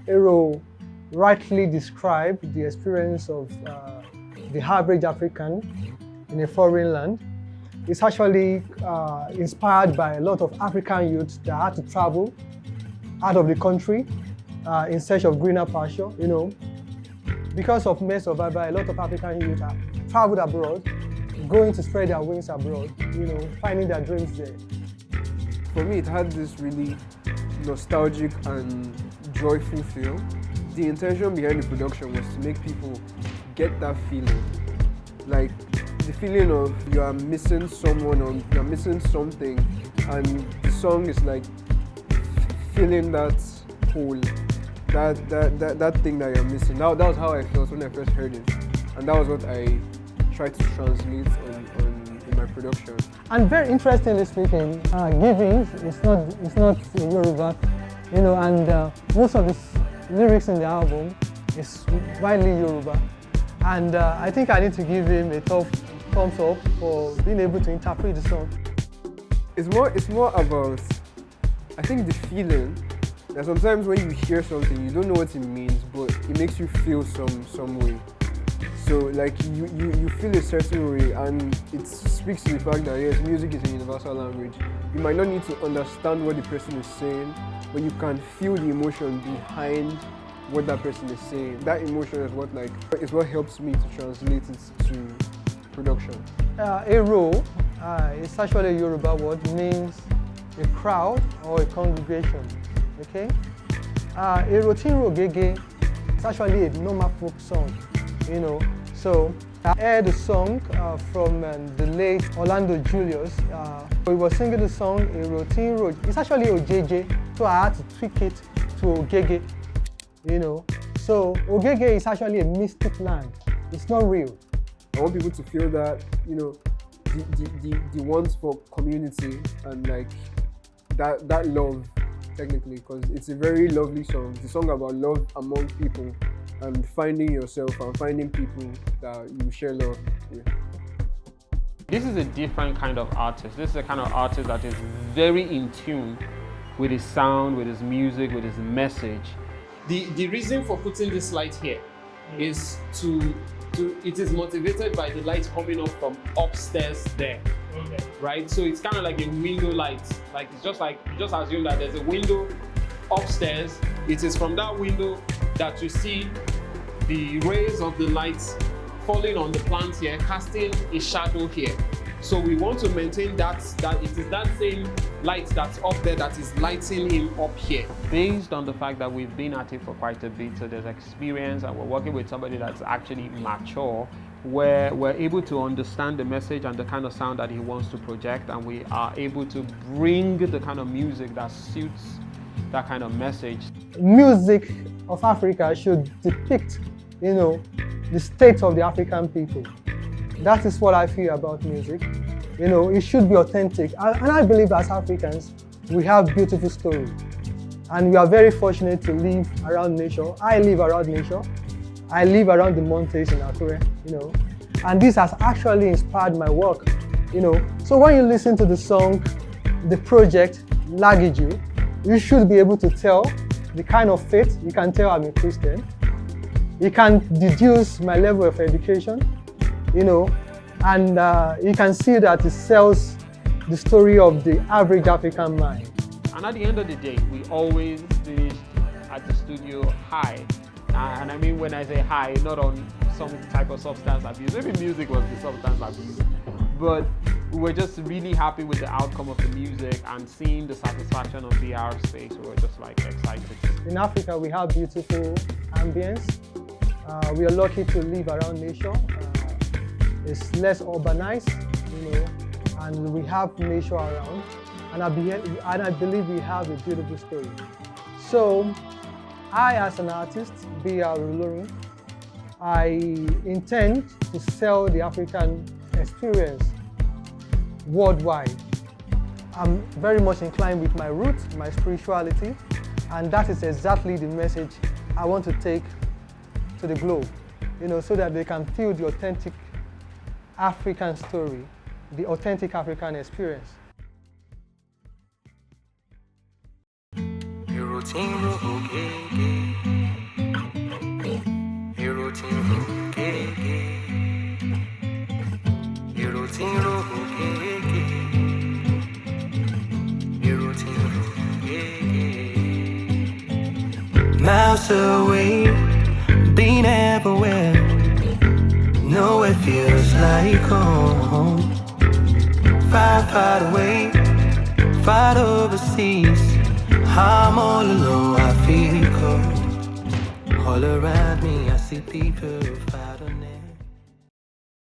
ERO rightly described the experience of the average African in a foreign land. It's actually inspired by a lot of African youths that had to travel out of the country in search of greener pasture. Because of mere survival, a lot of African youth have traveled abroad, going to spread their wings abroad, finding their dreams there. For me, it had this really nostalgic and joyful feel. The intention behind the production was to make people get that feeling, like the feeling of you are missing someone or you are missing something, and the song is like filling that hole, that thing that you're missing. That was how I felt when I first heard it, and that was what I tried to translate in my production. And very interestingly speaking, giving it's not in Yoruba, and most of the lyrics in the album is widely Yoruba, and I think I need to give him a thumbs up for being able to interpret the song. It's more about, I think, the feeling that sometimes when you hear something you don't know what it means, but it makes you feel some way. So like you feel a certain way, and it speaks to the fact that yes, music is a universal language. You might not need to understand what the person is saying, but you can feel the emotion behind what that person is saying. That emotion is what helps me to translate it to production. ERO is actually a Yoruba word, means a crowd or a congregation. Okay? ERO Gege is actually a normal folk song. So I heard the song from the late Orlando Julius. He was singing the song ERO. It's actually Ojeje, so I had to tweak it to Ogege. So Ogege is actually a mystic land. It's not real. I want people to feel that the want for community and like that love, technically, because it's a very lovely song. It's a song about love among people and finding yourself and finding people that you share love with. This is a different kind of artist. This is a kind of artist that is very in tune with his sound, with his music, with his message. The reason for putting this light here is it is motivated by the light coming up from upstairs there. Okay. Right? So it's kind of like a window light. Like it's just like, you just assume that there's a window upstairs. It is from that window that you see the rays of the lights falling on the plants here, casting a shadow here. So we want to maintain that it is that same light that's up there that is lighting him up here. Based on the fact that we've been at it for quite a bit, so there's experience and we're working with somebody that's actually mature, where we're able to understand the message and the kind of sound that he wants to project, and we are able to bring the kind of music that suits that kind of message. Music of Africa should depict, the state of the African people. That is what I feel about music. It should be authentic. And I believe as Africans, we have beautiful stories. And we are very fortunate to live around nature. I live around nature. I live around the mountains in Akure, And this has actually inspired my work, So when you listen to the song, the project, Lagiju, you should be able to tell the kind of faith. You can tell I'm a Christian. You can deduce my level of education, and you can see that it sells the story of the average African mind. And at the end of the day, we always finished at the studio high. And I mean, when I say high, not on some type of substance abuse. Maybe music was the substance abuse. But we were just really happy with the outcome of the music and seeing the satisfaction of BR space. We were just like excited. In Africa, we have beautiful ambience. We are lucky to live around nature. It's less urbanized, and we have nature around. And I believe we have a beautiful story. So, I, as an artist, BR Olorin, I intend to sell the African experience worldwide. I'm very much inclined with my roots, my spirituality, and that is exactly the message I want to take to the globe, so that they can feel the authentic African story, the authentic African experience. Your routine, okay. miles away, been everywhere. Nowhere feels like home. Far away, far overseas. I'm all alone, I feel cold. All around me, I see people fighting.